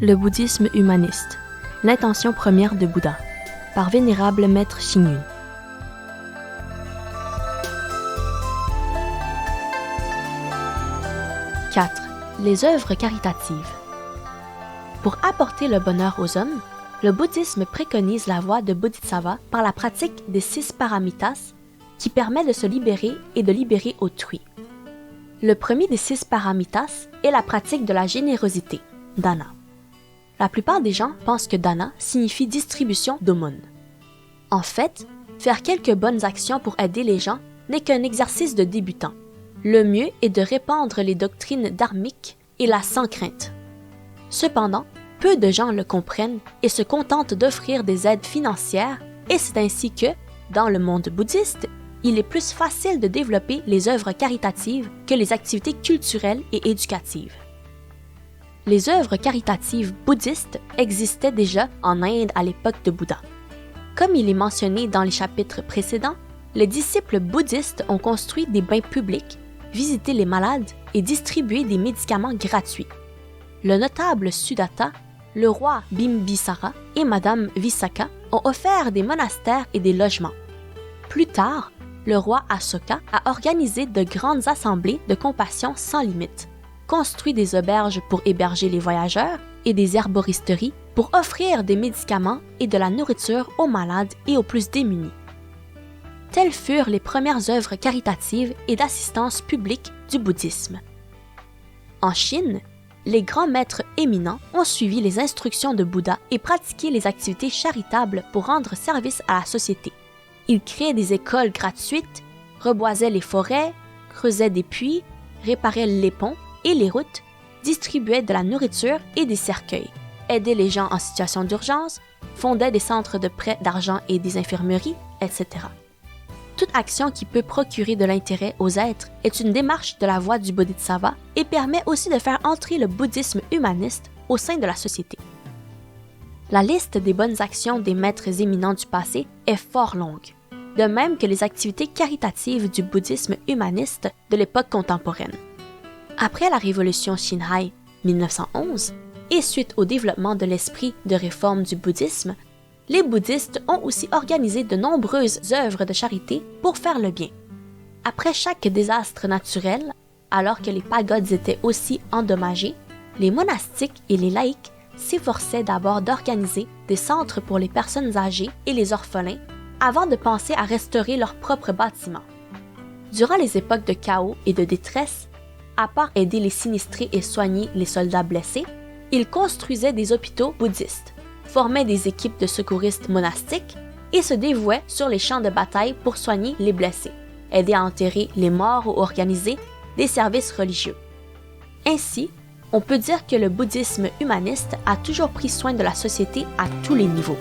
Le bouddhisme humaniste, l'intention première de Bouddha, par Vénérable Maître Xing Yun. « 4. Les œuvres caritatives. Pour apporter le bonheur aux hommes, le bouddhisme préconise la voie de Bodhisattva par la pratique des 6 paramitas qui permet de se libérer et de libérer autrui. Le premier des 6 paramitas est la pratique de la générosité, dana. La plupart des gens pensent que dana signifie distribution d'aumônes. En fait, faire quelques bonnes actions pour aider les gens n'est qu'un exercice de débutant. Le mieux est de répandre les doctrines dharmiques et la sans crainte. Cependant, peu de gens le comprennent et se contentent d'offrir des aides financières, et c'est ainsi que, dans le monde bouddhiste, il est plus facile de développer les œuvres caritatives que les activités culturelles et éducatives. Les œuvres caritatives bouddhistes existaient déjà en Inde à l'époque de Bouddha. Comme il est mentionné dans les chapitres précédents, les disciples bouddhistes ont construit des bains publics, visité les malades et distribué des médicaments gratuits. Le notable Sudatta, le roi Bimbisara et Madame Visakha ont offert des monastères et des logements. Plus tard, le roi Ashoka a organisé de grandes assemblées de compassion sans limite, construit des auberges pour héberger les voyageurs et des herboristeries pour offrir des médicaments et de la nourriture aux malades et aux plus démunis. Telles furent les premières œuvres caritatives et d'assistance publique du bouddhisme. En Chine, les grands maîtres éminents ont suivi les instructions de Bouddha et pratiqué les activités charitables pour rendre service à la société. Ils créaient des écoles gratuites, reboisaient les forêts, creusaient des puits, réparaient les ponts et les routes, distribuaient de la nourriture et des cercueils, aidaient les gens en situation d'urgence, fondaient des centres de prêt d'argent et des infirmeries, etc. Toute action qui peut procurer de l'intérêt aux êtres est une démarche de la voie du Bodhisattva et permet aussi de faire entrer le bouddhisme humaniste au sein de la société. La liste des bonnes actions des maîtres éminents du passé est fort longue, de même que les activités caritatives du bouddhisme humaniste de l'époque contemporaine. Après la révolution Xinhai 1911 et suite au développement de l'esprit de réforme du bouddhisme, les bouddhistes ont aussi organisé de nombreuses œuvres de charité pour faire le bien. Après chaque désastre naturel, alors que les pagodes étaient aussi endommagées, les monastiques et les laïcs s'efforçaient d'abord d'organiser des centres pour les personnes âgées et les orphelins avant de penser à restaurer leurs propres bâtiments. Durant les époques de chaos et de détresse, à part aider les sinistrés et soigner les soldats blessés, ils construisaient des hôpitaux bouddhistes, formaient des équipes de secouristes monastiques et se dévouaient sur les champs de bataille pour soigner les blessés, aider à enterrer les morts ou organiser des services religieux. Ainsi, on peut dire que le bouddhisme humaniste a toujours pris soin de la société à tous les niveaux.